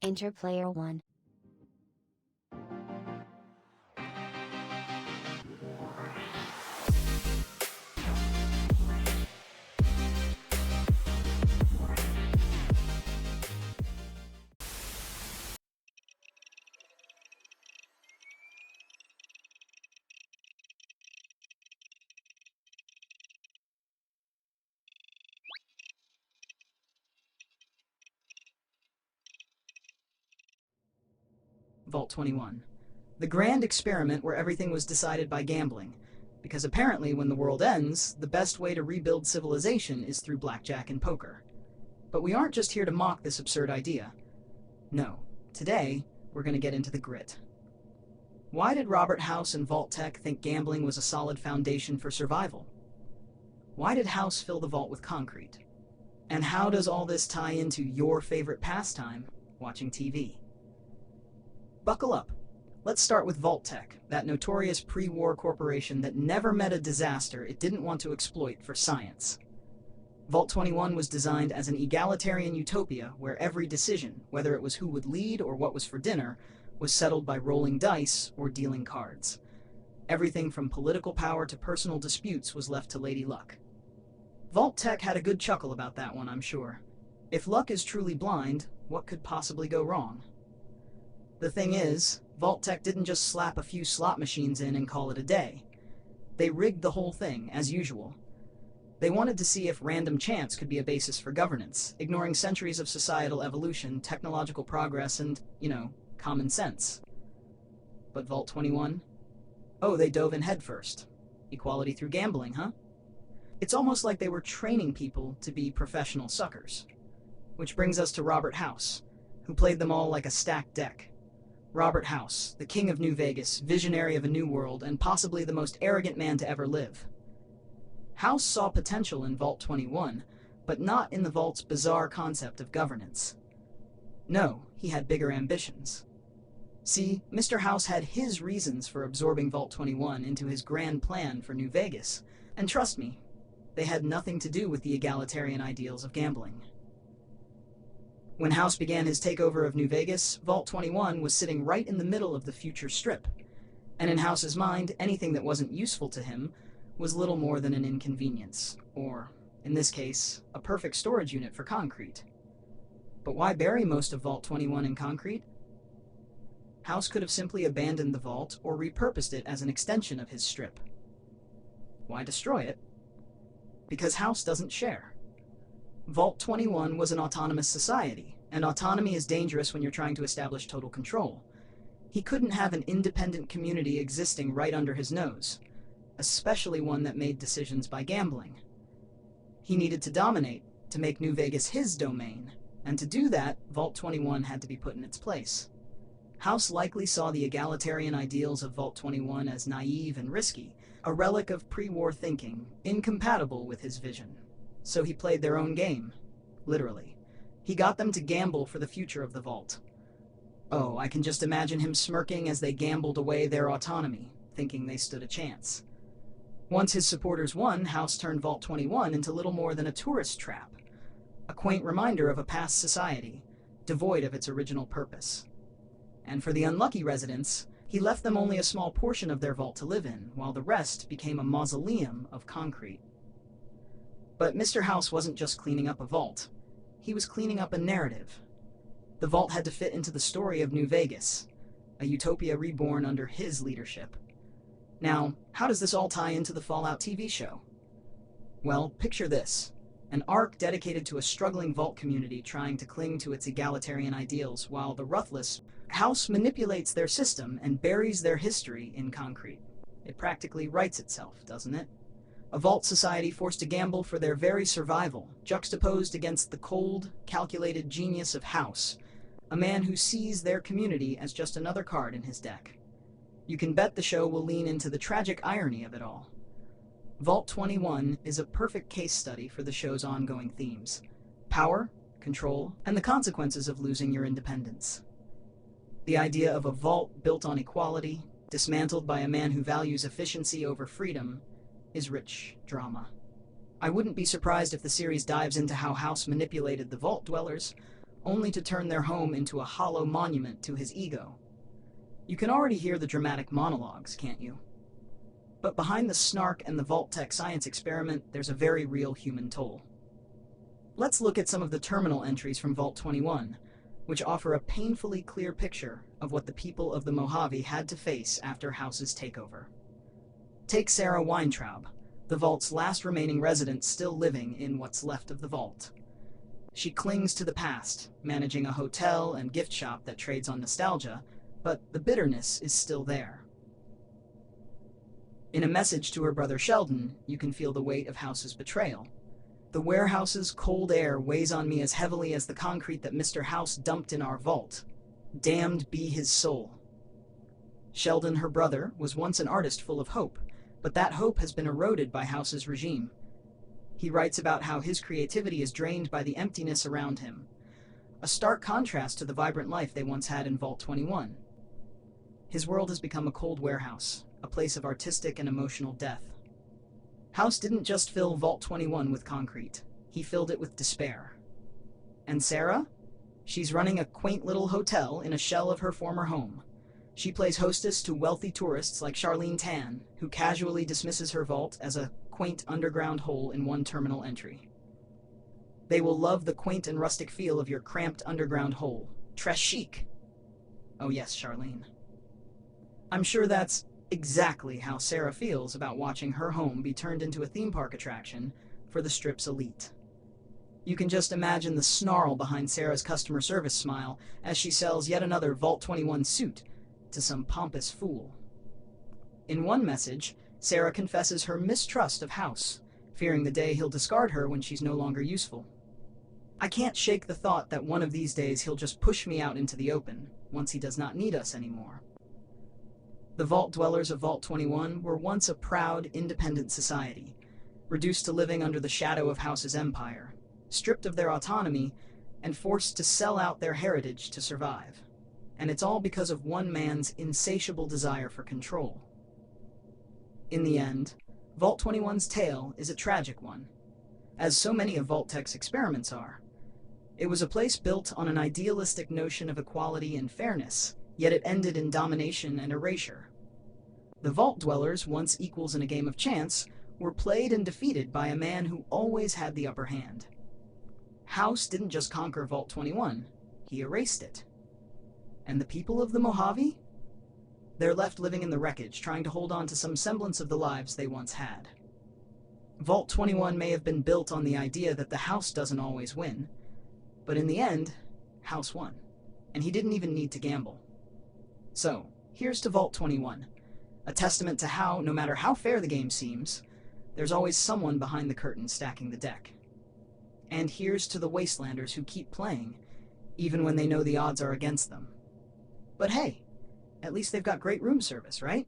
Enter player 1. Vault-21. The grand experiment where everything was decided by gambling, because apparently when the world ends, the best way to rebuild civilization is through blackjack and poker. But we aren't just here to mock this absurd idea. No, today we're going to get into the grit. Why did Robert House and Vault-Tec think gambling was a solid foundation for survival? Why did House fill the vault with concrete? And how does all this tie into your favorite pastime, watching TV? Buckle up. Let's start with Vault-Tec, that notorious pre-war corporation that never met a disaster it didn't want to exploit for science. Vault-21 was designed as an egalitarian utopia where every decision, whether it was who would lead or what was for dinner, was settled by rolling dice or dealing cards. Everything from political power to personal disputes was left to Lady Luck. Vault-Tec had a good chuckle about that one, I'm sure. If luck is truly blind, what could possibly go wrong? The thing is, Vault-Tec didn't just slap a few slot machines in and call it a day. They rigged the whole thing, as usual. They wanted to see if random chance could be a basis for governance, ignoring centuries of societal evolution, technological progress, and, common sense. But Vault-21? Oh, they dove in headfirst. Equality through gambling, huh? It's almost like they were training people to be professional suckers. Which brings us to Robert House, who played them all like a stacked deck. Robert House, the king of New Vegas, visionary of a new world, and possibly the most arrogant man to ever live. House saw potential in Vault-21, but not in the Vault's bizarre concept of governance. No, he had bigger ambitions. See, Mr. House had his reasons for absorbing Vault-21 into his grand plan for New Vegas, and trust me, they had nothing to do with the egalitarian ideals of gambling. When House began his takeover of New Vegas, Vault-21 was sitting right in the middle of the future strip, and in House's mind, anything that wasn't useful to him was little more than an inconvenience, or, in this case, a perfect storage unit for concrete. But why bury most of Vault-21 in concrete? House could have simply abandoned the vault or repurposed it as an extension of his strip. Why destroy it? Because House doesn't share. Vault-21 was an autonomous society, and autonomy is dangerous when you're trying to establish total control. He couldn't have an independent community existing right under his nose, especially one that made decisions by gambling. He needed to dominate, to make New Vegas his domain, and to do that, Vault-21 had to be put in its place. House likely saw the egalitarian ideals of Vault-21 as naive and risky, a relic of pre-war thinking, incompatible with his vision. So he played their own game, literally. He got them to gamble for the future of the Vault. Oh, I can just imagine him smirking as they gambled away their autonomy, thinking they stood a chance. Once his supporters won, House turned Vault-21 into little more than a tourist trap, a quaint reminder of a past society, devoid of its original purpose. And for the unlucky residents, he left them only a small portion of their vault to live in, while the rest became a mausoleum of concrete. But Mr. House wasn't just cleaning up a vault. He was cleaning up a narrative. The vault had to fit into the story of New Vegas, a utopia reborn under his leadership. Now, how does this all tie into the Fallout TV show? Well, picture this. An arc dedicated to a struggling vault community trying to cling to its egalitarian ideals, while the ruthless House manipulates their system and buries their history in concrete. It practically writes itself, doesn't it? A vault society forced to gamble for their very survival, juxtaposed against the cold, calculated genius of House, a man who sees their community as just another card in his deck. You can bet the show will lean into the tragic irony of it all. Vault-21 is a perfect case study for the show's ongoing themes: power, control, and the consequences of losing your independence. The idea of a vault built on equality, dismantled by a man who values efficiency over freedom, is rich drama. I wouldn't be surprised if the series dives into how House manipulated the Vault dwellers, only to turn their home into a hollow monument to his ego. You can already hear the dramatic monologues, can't you? But behind the snark and the Vault-Tec science experiment, there's a very real human toll. Let's look at some of the terminal entries from Vault 21, which offer a painfully clear picture of what the people of the Mojave had to face after House's takeover. Take Sarah Weintraub, the Vault's last remaining resident still living in what's left of the Vault. She clings to the past, managing a hotel and gift shop that trades on nostalgia, but the bitterness is still there. In a message to her brother Sheldon, you can feel the weight of House's betrayal. The warehouse's cold air weighs on me as heavily as the concrete that Mr. House dumped in our vault. Damned be his soul. Sheldon, her brother, was once an artist full of hope, but that hope has been eroded by House's regime. He writes about how his creativity is drained by the emptiness around him, a stark contrast to the vibrant life they once had in Vault 21. His world has become a cold warehouse, a place of artistic and emotional death. House didn't just fill Vault 21 with concrete, he filled it with despair. And Sarah? She's running a quaint little hotel in a shell of her former home. She plays hostess to wealthy tourists like Charlene Tan, who casually dismisses her vault as a quaint underground hole in one terminal entry. They will love the quaint and rustic feel of your cramped underground hole. Très chic. Oh yes, Charlene. I'm sure that's exactly how Sarah feels about watching her home be turned into a theme park attraction for the Strip's elite. You can just imagine the snarl behind Sarah's customer service smile as she sells yet another Vault 21 suit to some pompous fool. In one message, Sarah confesses her mistrust of House, fearing the day he'll discard her when she's no longer useful. I can't shake the thought that one of these days he'll just push me out into the open, once he does not need us anymore. The Vault dwellers of Vault 21 were once a proud, independent society, reduced to living under the shadow of House's empire, stripped of their autonomy, and forced to sell out their heritage to survive. And it's all because of one man's insatiable desire for control. In the end, Vault 21's tale is a tragic one, as so many of Vault-Tec's experiments are. It was a place built on an idealistic notion of equality and fairness, yet it ended in domination and erasure. The Vault dwellers, once equals in a game of chance, were played and defeated by a man who always had the upper hand. House didn't just conquer Vault 21, he erased it. And the people of the Mojave? They're left living in the wreckage, trying to hold on to some semblance of the lives they once had. Vault 21 may have been built on the idea that the House doesn't always win, but in the end, House won, and he didn't even need to gamble. So, here's to Vault 21, a testament to how, no matter how fair the game seems, there's always someone behind the curtain stacking the deck. And here's to the Wastelanders who keep playing, even when they know the odds are against them. But hey, at least they've got great room service, right?